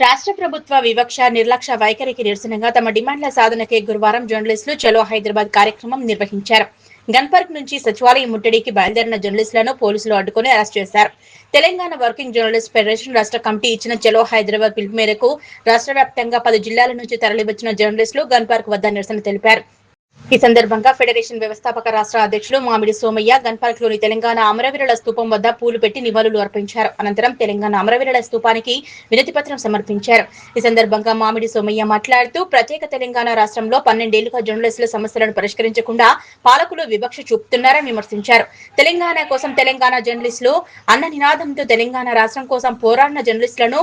రాష్ట్ర ప్రభుత్వ వివక్ష నిర్లక్ష్య వైఖరికి నిరసనగా తమ డిమాండ్ల సాధనకే గురువారం జర్నలిస్టులు చలో హైదరాబాద్ కార్యక్రమం నిర్వహించారు. గన్ పార్క్ నుంచి సచివాలయం ముట్టడికి బయలుదేరిన జర్నలిస్టులను పోలీసులు అడ్డుకుని అరెస్ట్ చేశారు. తెలంగాణ వర్కింగ్ జర్నలిస్ట్ ఫెడరేషన్ రాష్ట్ర కమిటీ ఇచ్చిన చలో హైదరాబాద్ పిలుపు మేరకు రాష్ట్ర వ్యాప్తంగా 10 జిల్లాల నుంచి తరలివచ్చిన జర్నలిస్టులు గన్ పార్క్ వద్ద నిరసన తెలిపారు. ఈ సందర్భంగా ఫెడరేషన్ వ్యవస్థాపక రాష్ట్ర అధ్యక్షులు మామిడి సోమయ్య గన్ పార్క్ లోని తెలంగాణ అమరవీరుల స్తూపం వద్ద పూలు పెట్టి నివాళులు అర్పించారు. అనంతరం తెలంగాణ అమరవీరుల స్తూపానికి వినతి పత్రం సమర్పించారు. ఈ సందర్భంగా మామిడి సోమయ్య మాట్లాడుతూ ప్రత్యేక తెలంగాణ రాష్ట్రంలో 12 ఏళ్లుగా జర్నలిస్టుల సమస్యలను పరిష్కరించకుండా పాలకులు వివక్ష చూపుతున్నారని విమర్శించారు. తెలంగాణ కోసం తెలంగాణ జర్నలిస్టులు అన్న నినాదంతో తెలంగాణ రాష్ట్రం కోసం పోరాడిన జర్నలిస్టులను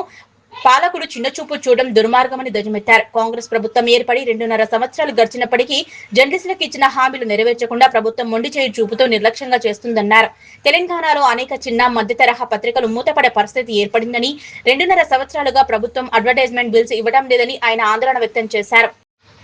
పాలకులు చిన్నచూపు చూడడం దుర్మార్గమని ధ్వజమెత్తారు. కాంగ్రెస్ ప్రభుత్వం ఏర్పడి 2.5 సంవత్సరాలు గడిచినప్పటికీ జర్నలిస్టులకు ఇచ్చిన హామీలు నెరవేర్చకుండా ప్రభుత్వం మొండి చేయి చూపుతూ నిర్లక్ష్యంగా చేస్తుందన్నారు. తెలంగాణలో అనేక చిన్న మధ్య తరహా పత్రికలు మూతపడే పరిస్థితి ఏర్పడిందని, 2.5 సంవత్సరాలుగా ప్రభుత్వం అడ్వర్టైజ్మెంట్ బిల్స్ ఇవ్వడం లేదని ఆయన ఆందోళన వ్యక్తం చేశారు.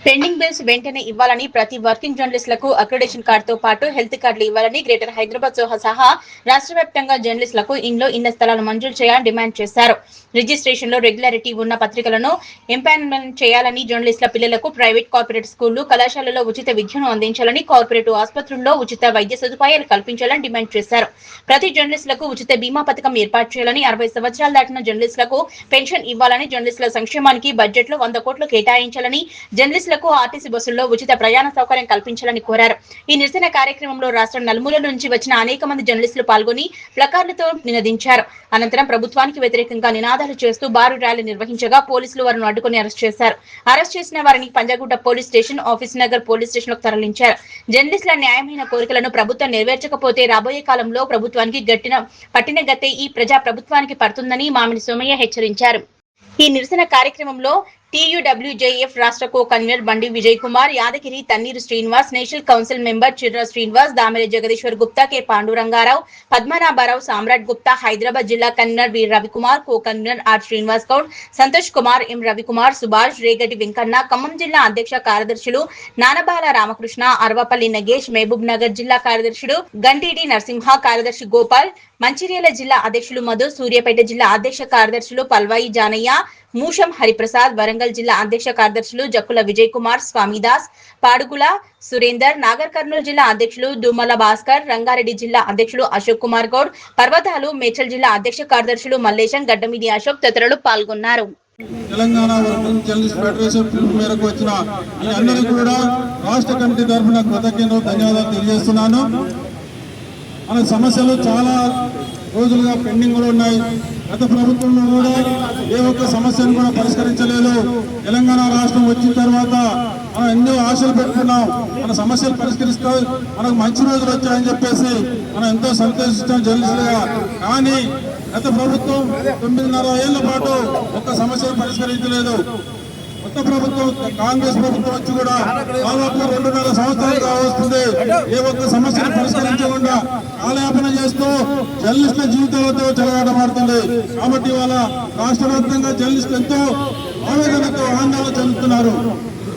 పెండింగ్ బిల్స్ వెంటనే ఇవ్వాలని, ప్రతి వర్కింగ్ జర్నలిస్టులకు అక్రిడేషన్ కార్డుతో పాటు హెల్త్ కార్డులు ఇవ్వాలని, గ్రేటర్ హైదరాబాద్ సహా రాష్ట్ర వ్యాప్తంగా జర్నలిస్టులకు ఇళ్ల స్థలాలు మంజూరు చేయాలని డిమాండ్ చేశారు. రిజిస్ట్రేషన్ లో రెగ్యులారిటీ ఉన్న పత్రికలను ఎంపానల్మెంట్ చేయాలని, జర్నలిస్టుల పిల్లలకు ప్రైవేట్ కార్పొరేట్ స్కూళ్లు కళాశాలలో ఉచిత విద్యను అందించాలని, కార్పొరేట్ ఆసుపత్రుల్లో ఉచిత వైద్య సదుపాయాలు కల్పించాలని డిమాండ్ చేశారు. ప్రతి జర్నలిస్టులకు ఉచిత బీమా పథకం ఏర్పాటు చేయాలని, 60 సంవత్సరాలు దాటిన జర్నలిస్టులకు పెన్షన్ ఇవ్వాలని, జర్నలిస్టుల సంక్షేమానికి బడ్జెట్ లో 100 కోట్లు కేటాయించాలని, జర్నలిస్టులకు ఆర్టీసీ బస్సుల్లో ఉచిత ప్రయాణ సౌకర్యం కల్పించాలని కోరారు. ఈ నిరసన కార్యక్రమంలో రాష్ట్ర నలుమూల నుంచి వచ్చిన అనేక మంది జర్నలిస్టులు పాల్గొని ప్లకార్డులతో నినదించారు. అనంతరం ప్రభుత్వానికి వ్యతిరేకంగా నినాదాలు చేస్తూ భారీ ర్యాలీ నిర్వహించగా పోలీసులు వారిని అడ్డుకుని అరెస్ట్ చేశారు. అరెస్ట్ చేసిన వారిని Panjagutta police station, office Nagar police station లకు తరలించారు. జర్నలిస్టుల న్యాయమైన కోరికలను ప్రభుత్వం నెరవేర్చకపోతే రాబోయే కాలంలో ప్రభుత్వానికి పట్టిన గతే ఈ ప్రజా ప్రభుత్వానికి పడుతుందని మామిడి సోమయ్య హెచ్చరించారు. ఈ నిరసన కార్యక్రమంలో TUWJF రాష్ట్ర co convener Bandi Vijay Kumar, Yadagiri Thanneeru Srinivas, national council member Chirra Srinivas, Damera Jagadishwar Gupta, K Pandurangarao, Padmanabharao, Samrat Gupta, Hyderabad జిల్లా convener V Ravikumar, co convener R Srinivas Goud, Santosh Kumar, M Ravikumar, Subhash, Regati Venkanna, Khammam జిల్లా అధ్యక్ష కార్యదర్శులు నానబాల రామకృష్ణ, అర్వపల్లి నగేష్, మహబూబ్ నగర్ జిల్లా కార్యదర్శుడు గంటిడి నరసింహ, కార్యదర్శి గోపాల్, మంచిర్యాల జిల్లా అధ్యక్షులు మధు, సూర్యాపేట జిల్లా అధ్యక్ష కార్యదర్శులు పల్వాయి జానయ్య, మూషం హరిప్రసాద్, వరంగల్ జిల్లా అధ్యక్ష కార్యదర్శులు జక్కుల విజయ్ కుమార్, స్వామిదాస్, పాడుగుల సురేందర్, నాగర్ కర్నూలు జిల్లా అధ్యక్షులు దుమ్మల భాస్కర్, రంగారెడ్డి జిల్లా అధ్యక్షులు అశోక్ కుమార్ గౌడ్, పర్వతాలు మేడ్చల్ జిల్లా అధ్యక్ష కార్యదర్శులు మల్లేశం, గడ్డమిది అశోక్ తదితరులు పాల్గొన్నారు. తెలంగాణ వర్కింగ్ జర్నలిస్ట్ ఫెడరేషన్ పిలుపు మేరకు వచ్చిన ఈ అందరికీ కూడా రాష్ట్ర కమిటీ తరఫున కృతజ్ఞతలు, ధన్యవాదాలు తెలియజేస్తున్నాను. మన సమస్యలు చాలా రోజులుగా పెండింగ్ లో ఉన్నాయి. గత ప్రభుత్వంలో కూడా ఏ ఒక్క సమస్యను కూడా పరిష్కరించలేదు. తెలంగాణ రాష్ట్రం వచ్చిన తర్వాత మనం ఎన్నో ఆశలు పెట్టుకున్నాం, మన సమస్యలు పరిష్కరిస్తూ మనకు మంచి రోజులు వచ్చాయని చెప్పేసి మనం ఎంతో సంతోషిస్తాం జర్నలిస్టులుగా. కానీ గత ప్రభుత్వం 9.5 ఏళ్ల పాటు ఒక్క సమస్యను పరిష్కరించలేదు. కొత్త ప్రభుత్వం కాంగ్రెస్ ప్రభుత్వం వచ్చి కూడా దాదాపు 2.5 సంవత్సరాలుగా వస్తుంది. ఏ ఒక్క సమస్యను పరిష్కరించకుండా కాలయాపన చేస్తూ జర్నలిస్టుల జీవితాలతో చెలగాటమాడుతుంది. కాబట్టి ఇవాళ రాష్ట్ర వ్యాప్తంగా జర్నలిస్టులు ఎంతో ఆవేదనతో ఆందోళన చెందుతున్నారు.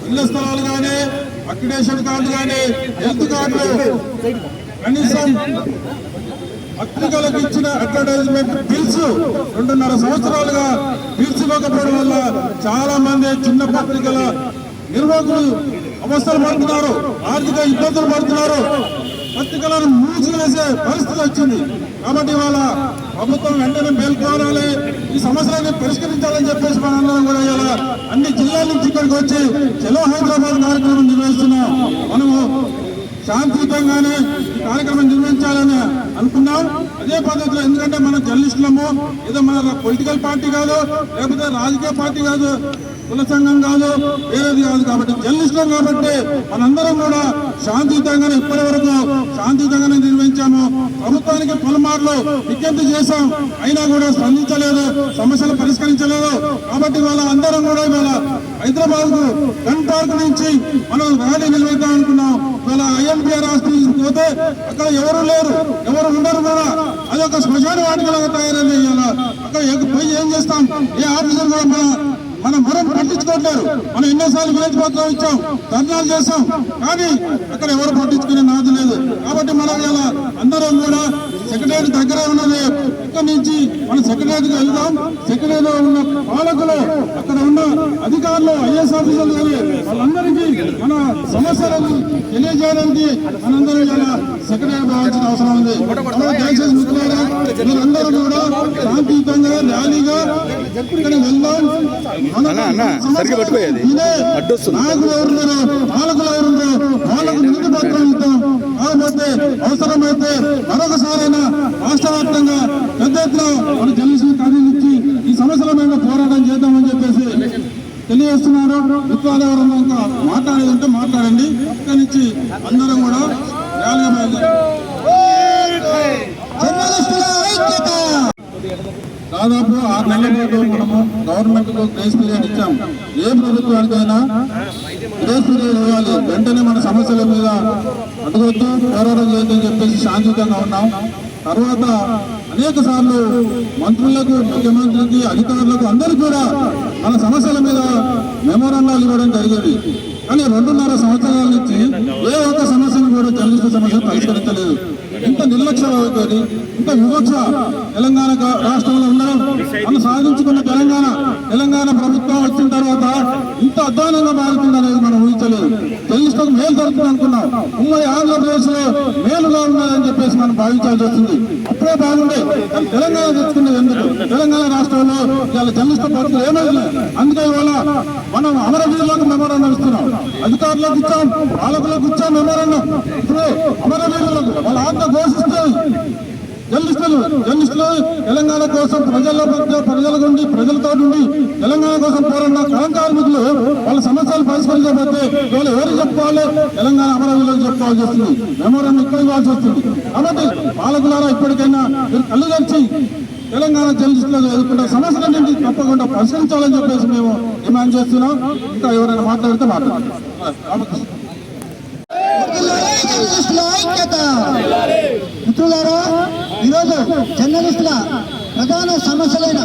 ఇళ్ల స్థలాలు కానీ, అక్రిడేషన్ కార్డు కానీ, హెల్త్ కార్డులు, కనీసం పత్రికలకు ఇచ్చిన అడ్వర్టైజ్మెంట్ బిల్స్ 2.5 సంవత్సరాలుగా బిల్స్ ఇవ్వకపోవడం వల్ల చాలా మంది చిన్న పత్రికల నిర్వాహకులు అవస్థలు పడుతున్నారు, ఆర్థిక ఇబ్బందులు పడుతున్నారు, పత్రికలను మూసివేసే పరిస్థితి వచ్చింది. కాబట్టి ఇవాళ ప్రభుత్వం వెంటనే మేల్కోవాలి, ఈ సమస్యలను పరిష్కరించాలని చెప్పేసి మనందరం కూడా ఇలా అన్ని జిల్లాల నుంచి ఇక్కడికి వచ్చి చలో హైదరాబాద్ కార్యక్రమం నిర్వహిస్తున్నాం. మనము శాంతియుతంగానే ఈ కార్యక్రమం నిర్వహించాలని అనుకున్నాం. అదే పద్ధతిలో, ఎందుకంటే మన జర్నలిస్టులము ఏదో మన పొలిటికల్ పార్టీ కాదు, లేకపోతే రాజకీయ పార్టీ కాదు, కుల సంఘం కాదు, వేరేది కాదు. కాబట్టి జర్నలిస్టులం కాబట్టి మనందరం కూడా శాంతియుతంగానే ఇప్పటి వరకు శాంతియుతంగానే నిర్వహించాము. ప్రభుత్వానికి పలుమార్లు విజ్ఞప్తి చేశాం, అయినా కూడా స్పందించలేదు, సమస్యలు పరిష్కరించలేదు. కాబట్టి వాళ్ళ అందరం కూడా ఇవాళ హైదరాబాద్ కు గన్ పార్క్ నుంచి మనం ర్యాలీ నిలబెడతాం అనుకున్నాం. ఇవాళ IMPR హాస్పిటల్ పోతే అక్కడ ఎవరు లేరు, ఎవరు ఉండరు కూడా. అది ఒక శ్మశాన వాటికలాగా తయారైంది. అక్కడ పోయి ఏం చేస్తాం? ఏ ఆఫీసర్ కూడా మనం పట్టించుకోవట్లేదు. మనం ఎన్నోసార్లు విలేజ్ పత్రం ఇచ్చాం, ధర్నాలు చేస్తాం, కానీ అక్కడ ఎవరు పట్టించుకునే నాదు లేదు. కాబట్టి మనం ఇలా అందరం కూడా సెక్రటరీ దగ్గర ఉన్నది ఇక్కడి నుంచి మన సెక్రటరీకి వెళ్దాం. సెక్రటరీలో ఉన్న పాలకులు, అక్కడ ఉన్న అధికారులు, ఐఏఎస్ ఆఫీసర్లు కానీ వాళ్ళందరికీ మన సమస్యలను తెలియజేయడానికి మనందరూ ఇలా సెక్రటరీ భావించిన అవసరం ఉంది. దయచేసి మిత్రులారా, మీరందరూ కూడా శాంతియుతంగా ర్యాలీగా ఇక్కడికి వెళ్దాం. నాయకులు ఎవరున్నారో, పాలకులు ఎవరున్నారో వాళ్ళకు నిధి పత్రం ఇద్దాం. కాకపోతే అవసరమైతే మరొకసారైనా రాష్ట్ర వ్యాప్తంగా పెద్ద ఎత్తున మన జర్నలిస్టులు కదిలిచ్చి ఈ సమస్యల మీద పోరాటం చేద్దామని చెప్పేసి తెలియజేస్తున్నారు. మిత్రులు ఎవరన్నా ఇంకా మాట్లాడేదంటే మాట్లాడండి. ఇక్కడి నుంచి అందరం కూడా ర్యాలీగా బయలుదేరారు. దాదాపు 6 నెలల పాటు మనము గవర్నమెంట్ లో గ్రేస్ పీరియడ్ ఇచ్చాం. ఏ ప్రభుత్వానికైనా గ్రేస్ పీరియడ్ ఇవ్వాలి. వెంటనే మన సమస్యల మీద అడగొద్దు, పోరాటం చేయొద్దని చెప్పేసి శాంతియుతంగా ఉన్నాం. తర్వాత అనేక సార్లు మంత్రులకు, ముఖ్యమంత్రికి, అధికారులకు అందరికీ కూడా మన సమస్యల మీద మెమోరాండాలు ఇవ్వడం జరిగింది. కానీ 2.5 సంవత్సరాల నుంచి ఏ ఒక్క సమస్యను కూడా జర్నలిస్టు సమస్యను పరిష్కరించలేదు. ఇంత నిర్లక్ష్య వైఖరి, ఇంత వివక్ష తెలంగాణ రాష్ట్రంలో ఉండడం, మనం సాధించుకున్న తెలంగాణ ప్రభుత్వం వచ్చిన తర్వాత ఇంత అధ్వానంగా మారుతుందనేది మనం ఊహించలేదు. జర్నలిస్టులకు మేలు జరుగుతుంది అనుకున్నాం. ఉమ్మడి ఆంధ్రప్రదేశ్ లో మేలుగా ఉన్నదని చెప్పేసి మనం భావించాల్సి వస్తుంది. అప్పుడే బాగుండే తెలంగాణ తెచ్చుకున్నది ఎందుకు? తెలంగాణ రాష్ట్రంలో ఇవాళ జర్నలిస్టు పరిస్థితులు ఏమైంది? అందుకే ఇవాళ మనం అమరవీరులకు మెమోరాండం ఇస్తున్నాం. అధికారులకు ఇచ్చాం, పాలకులకు ఇచ్చాం మెమోరాండం. ఇప్పుడు అమరవీరులకు వాళ్ళ ఆత్మ ఘోషిస్తుంది. జర్నలిస్టులు తెలంగాణ కోసం ప్రజల నుండి, ప్రజలతో నుండి తెలంగాణ కోసం పోరాడిన కలం కార్మికులు వాళ్ళ సమస్యలు పరిష్కరించకపోతే వాళ్ళు ఎవరు చెప్పుకోవాలి? తెలంగాణ అమరవీరులకు చెప్పుకోవాల్సి వస్తుంది. మెమోరాండం ఇక్కడ ఇవ్వాల్సి వస్తుంది. కాబట్టి పాలకులారా ఇప్పటికైనా మీరు కళ్ళు తెరిచి తెలంగాణ జర్నలిస్టులు ఎదుర్కొంటే సమస్యలన్నింటి తప్పకుండా పరిష్కరించాలని చెప్పేసి మేము డిమాండ్ చేస్తున్నాం. ఇంకా ఎవరైనా మాట్లాడితే మాట్లాడాలి. మిత్రులారా, ఈరోజు జర్నలిస్టుల ప్రధాన సమస్యలైన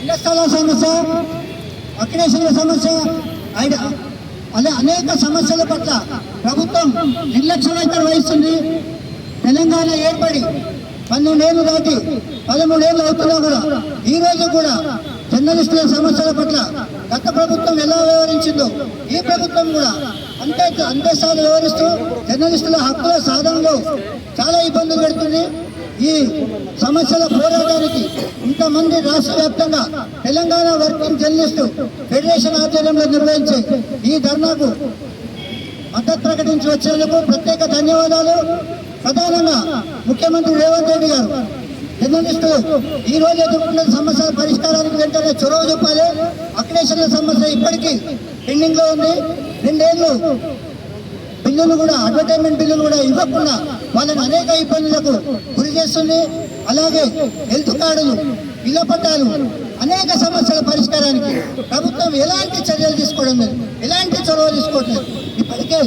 ఇళ్ల స్థలాల సమస్య, అక్రేషన్ల సమస్య, అనేక సమస్యల పట్ల ప్రభుత్వం నిర్లక్ష్య వైఖరి వహిస్తుంది. తెలంగాణ ఏర్పడి 12 ఏళ్ళు దాటి 13 ఏళ్ళు అవుతున్నా కూడా ఈ రోజు కూడా జర్నలిస్టుల సమస్యల పట్ల గత ప్రభుత్వం ఎలా వ్యవహరించిందో ఈ ప్రభుత్వం కూడా అంతే సార్లు వ్యవహరిస్తూ జర్నలిస్టుల హక్కుల సాధనలో చాలా ఇబ్బందులు పెడుతుంది. ఈ సమస్యల పోరాటానికి ఇంతమంది రాష్ట్ర వ్యాప్తంగా తెలంగాణ వర్కింగ్ జర్నలిస్టు ఫెడరేషన్ ఆధ్వర్యంలో నిర్వహించే ఈ ధర్నాకు మద్దతు ప్రకటించి వచ్చేందుకు ప్రత్యేక ధన్యవాదాలు. ప్రధానంగా ముఖ్యమంత్రి రేవంత్ రెడ్డి గారు జర్నలిస్టులు ఈ రోజు ఎదుర్కొన్న సమస్యల పరిష్కారానికి వెంటనే చొరవ చూపాలి. అక్రేషన్ల సమస్య ఇప్పటికీ పెండింగ్ లో ఉంది. 2 ఏళ్ళు బిల్లులు కూడా, అడ్వర్టైజ్మెంట్ బిల్లులు కూడా ఇవ్వకుండా వాళ్ళని అనేక ఇబ్బందులకు గురి చేస్తుంది. అలాగే హెల్త్ కార్డులు, ఇళ్ల పట్టాలు, అనేక సమస్యల పరిష్కారానికి ప్రభుత్వం ఎలాంటి చర్యలు తీసుకోవడం లేదు, ఎలాంటి చొరవ తీసుకోవట్లేదు. ఇప్పటికే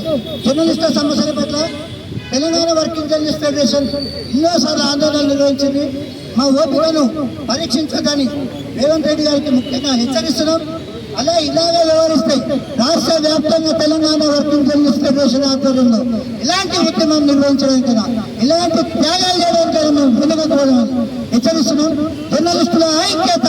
జర్నలిస్టుల సమస్యల పట్ల తెలంగాణ వర్కింగ్ జర్నలిస్ట్ ఫెడరేషన్ ఎన్నోసార్లు ఆందోళనలు నిర్వహించింది. మా ఓపికను పరీక్షించదని రేవంత్ రెడ్డి గారికి ముఖ్యంగా హెచ్చరిస్తున్నాం. ఇలాగే వ్యవహరిస్తే రాష్ట్ర వ్యాప్తంగా తెలంగాణ వర్కింగ్ జర్నలిస్ట్ ఫెడరేషన్ ఆధ్వర్యంలో ఇలాంటి ఉద్యమం నిర్వహించడానికైనా, ఇలాంటి త్యాగాలు చేయడానికైనా మేము ముందుకు పోవాలని హెచ్చరిస్తున్నాం. జర్నలిస్టుల ఐక్యత.